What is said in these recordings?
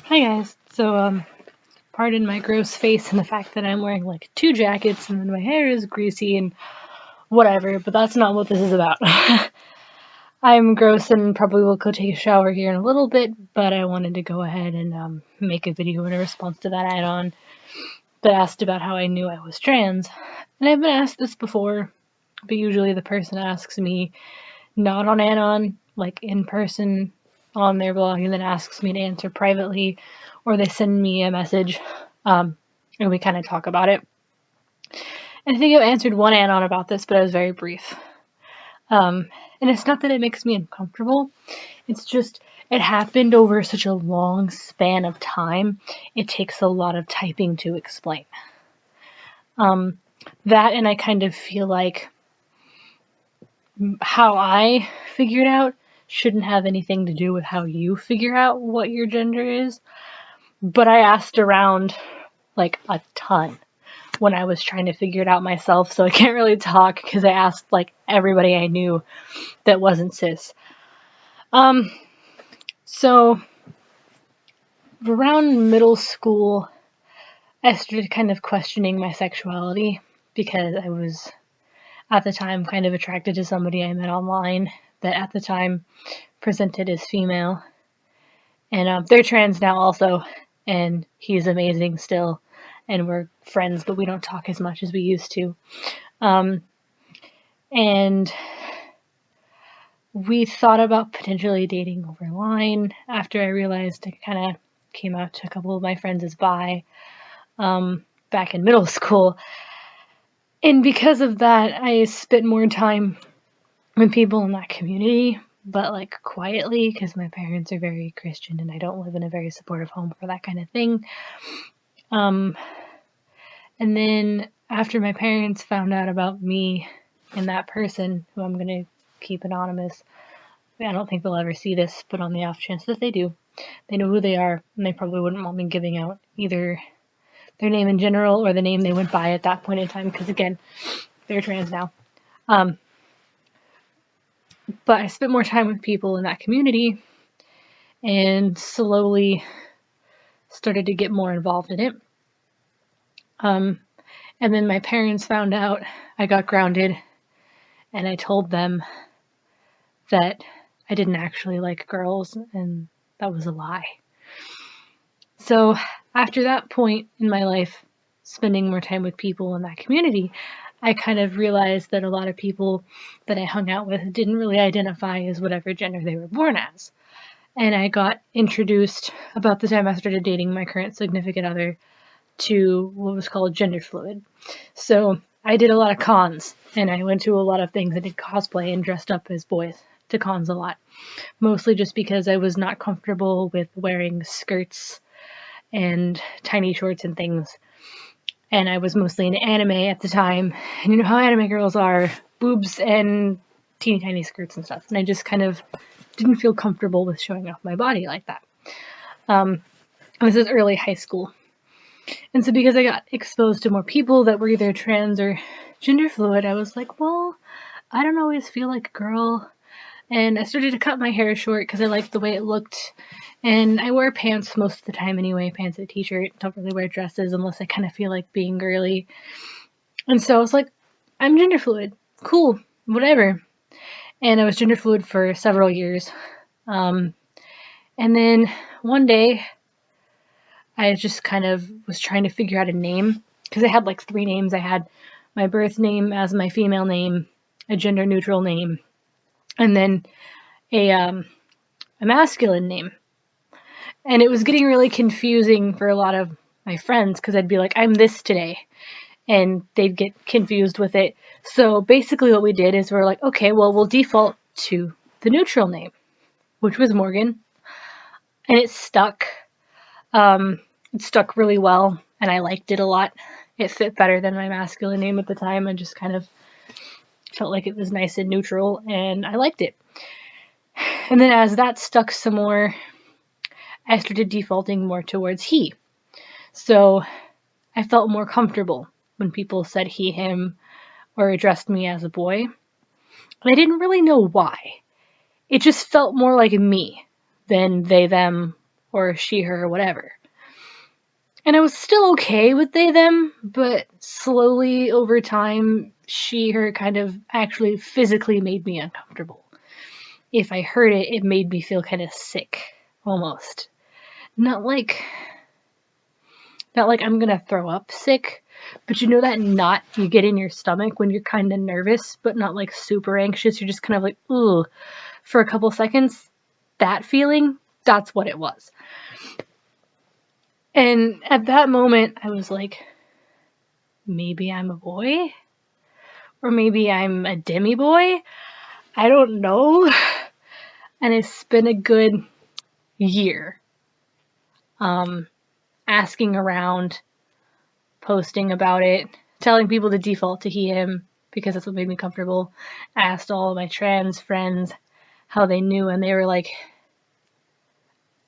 Hi guys. Pardon my gross face and the fact that I'm wearing like two jackets and then my hair is greasy and whatever, but that's not what this is about. I'm gross and probably will go take a shower here in a little bit, but I wanted to go ahead and make a video in response to that add-on that asked about how I knew I was trans. And I've been asked this before, but usually the person asks me not on add-on, like in person on their blog, and then asks me to answer privately, or they send me a message and we kind of talk about it. And I think I've answered one add-on about this, but it was very brief. And it's not that it makes me uncomfortable, it's just it happened over such a long span of time, it takes a lot of typing to explain. That, and I kind of feel like how I figured out shouldn't have anything to do with how you figure out what your gender is. But I asked around like a ton when I was trying to figure it out myself, so I can't really talk because I asked like everybody I knew that wasn't cis. So around middle school, I started kind of questioning my sexuality because I was at the time kind of attracted to somebody I met online that at the time presented as female. And they're trans now also, and he's amazing still, and we're friends, but we don't talk as much as we used to. And we thought about potentially dating over line after I realized I kind of came out to a couple of my friends as bi back in middle school. And because of that, I spent more time with people in that community, but like quietly, because my parents are very Christian and I don't live in a very supportive home for that kind of thing. And then after my parents found out about me and that person, who I'm going to keep anonymous, I don't think they'll ever see this, but on the off chance that they do, they know who they are, and they probably wouldn't want me giving out either their name in general or the name they went by at that point in time, because again, they're trans now. But I spent more time with people in that community and slowly started to get more involved in it. And then my parents found out, I got grounded, and I told them that I didn't actually like girls, and that was a lie. So after that point in my life, spending more time with people in that community, I kind of realized that a lot of people that I hung out with didn't really identify as whatever gender they were born as. And I got introduced, about the time I started dating my current significant other, to what was called gender fluid. So I did a lot of cons, and I went to a lot of things. I did cosplay and dressed up as boys to cons a lot, mostly just because I was not comfortable with wearing skirts and tiny shorts and things. And I was mostly into anime at the time, and you know how anime girls are, boobs and teeny tiny skirts and stuff, and I just kind of didn't feel comfortable with showing off my body like that. This is early high school. And so because I got exposed to more people that were either trans or gender fluid, I was like, well, I don't always feel like a girl. And I started to cut my hair short because I liked the way it looked. And I wear pants most of the time anyway, pants and a t-shirt. Don't really wear dresses unless I kind of feel like being girly. And so I was like, I'm gender fluid. Cool, whatever. And I was gender fluid for several years. And then one day, I just kind of was trying to figure out a name, because I had like 3 names. I had my birth name as my female name, a gender neutral name, and then a masculine name. And it was getting really confusing for a lot of my friends, because I'd be like, I'm this today, and they'd get confused with it. So basically what we did is we're like, okay, well, we'll default to the neutral name, which was Morgan, and it stuck. It stuck really well, and I liked it a lot. It fit better than my masculine name at the time. I just kind of felt like it was nice and neutral, and I liked it. And then as that stuck some more, I started defaulting more towards he. So I felt more comfortable when people said he, him, or addressed me as a boy. And I didn't really know why. It just felt more like me than they, them, or she, her, or whatever. And I was still okay with they, them, but slowly over time, she, her kind of actually physically made me uncomfortable. If I heard it, it made me feel kind of sick, almost. Not like I'm gonna throw up sick, but you know that knot you get in your stomach when you're kind of nervous, but not like super anxious. You're just kind of like, ugh, for a couple seconds. That feeling, that's what it was. And at that moment, I was like, maybe I'm a boy? Or maybe I'm a demi boy? I don't know. And it's been a good year. Asking around, posting about it, telling people to default to he, him, because that's what made me comfortable. Asked all of my trans friends how they knew, and they were like,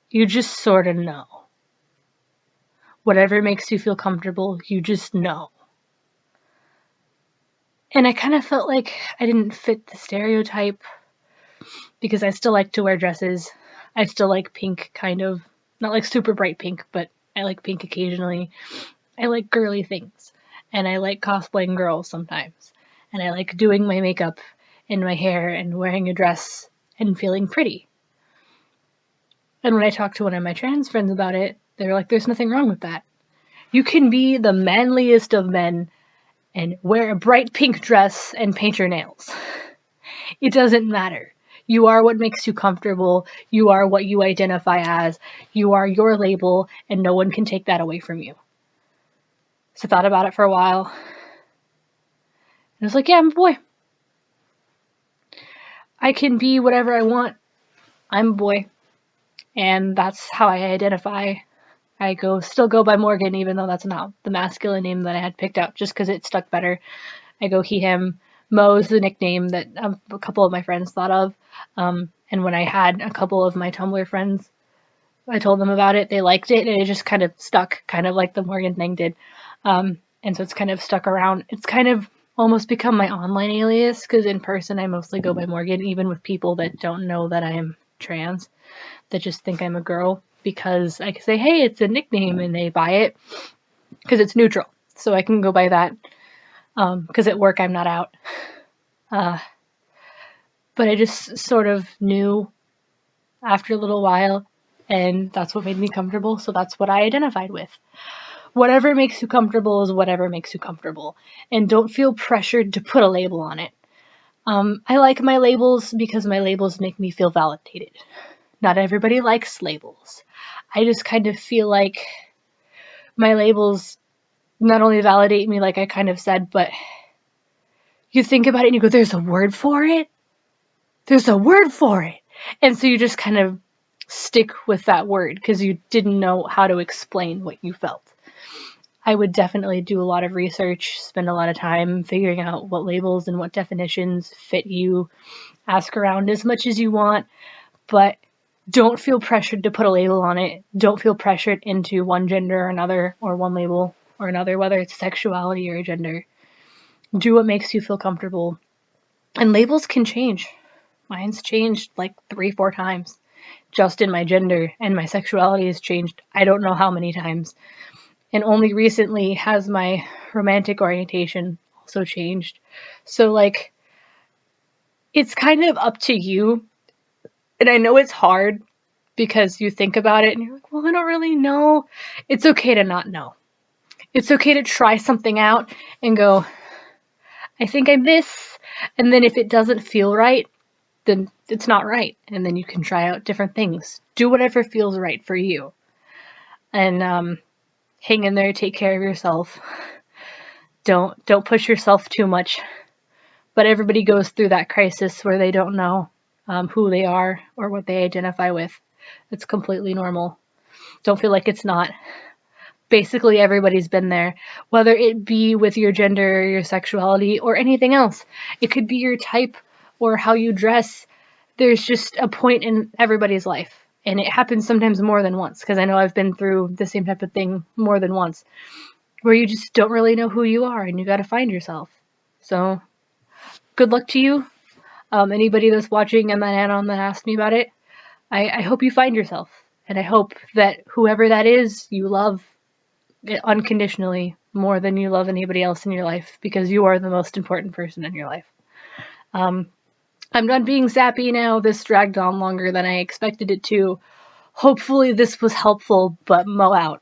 you just sort of know. Whatever makes you feel comfortable, you just know. And I kind of felt like I didn't fit the stereotype because I still like to wear dresses. I still like pink, kind of. Not like super bright pink, but I like pink occasionally. I like girly things. And I like cosplaying girls sometimes. And I like doing my makeup and my hair and wearing a dress and feeling pretty. And when I talked to one of my trans friends about it, they were like, there's nothing wrong with that. You can be the manliest of men and wear a bright pink dress and paint your nails. It doesn't matter. You are what makes you comfortable. You are what you identify as. You are your label, and no one can take that away from you. So I thought about it for a while. And I was like, yeah, I'm a boy. I can be whatever I want. I'm a boy. And that's how I identify. I still go by Morgan, even though that's not the masculine name that I had picked out, just because it stuck better. I go he, him. Mo is the nickname that a couple of my friends thought of. And when I had a couple of my Tumblr friends, I told them about it. They liked it, and it just kind of stuck, kind of like the Morgan thing did. And so it's kind of stuck around. It's kind of almost become my online alias, because in person I mostly go by Morgan, even with people that don't know that I'm trans, that just think I'm a girl, because I can say, hey, it's a nickname, and they buy it, because it's neutral. So I can go by that, because at work I'm not out. But I just sort of knew after a little while, and that's what made me comfortable, so that's what I identified with. Whatever makes you comfortable is whatever makes you comfortable, and don't feel pressured to put a label on it. I like my labels because my labels make me feel validated. Not everybody likes labels. I just kind of feel like my labels not only validate me, like I kind of said, but you think about it and you go, there's a word for it? There's a word for it! And so you just kind of stick with that word because you didn't know how to explain what you felt. I would definitely do a lot of research, spend a lot of time figuring out what labels and what definitions fit you, ask around as much as you want, but don't feel pressured to put a label on it. Don't feel pressured into one gender or another, or one label or another, whether it's sexuality or gender. Do what makes you feel comfortable. And labels can change. Mine's changed like 3-4 times. Just in my gender, and my sexuality has changed I don't know how many times. And only recently has my romantic orientation also changed. So, like, it's kind of up to you. And I know it's hard because you think about it and you're like, well, I don't really know. It's okay to not know. It's okay to try something out and go, I think I'm this. And then if it doesn't feel right, then it's not right. And then you can try out different things. Do whatever feels right for you. And hang in there, take care of yourself. Don't push yourself too much. But everybody goes through that crisis where they don't know who they are or what they identify with. It's completely normal. Don't feel like it's not. Basically, everybody's been there, whether it be with your gender or your sexuality or anything else. It could be your type or how you dress. There's just a point in everybody's life. And it happens sometimes more than once, because I know I've been through the same type of thing more than once, where you just don't really know who you are and you got to find yourself. So, good luck to you. Anybody that's watching and that asked me about it, I hope you find yourself. And I hope that whoever that is, you love unconditionally more than you love anybody else in your life, because you are the most important person in your life. I'm done being sappy now. This dragged on longer than I expected it to. Hopefully this was helpful, but Mo out.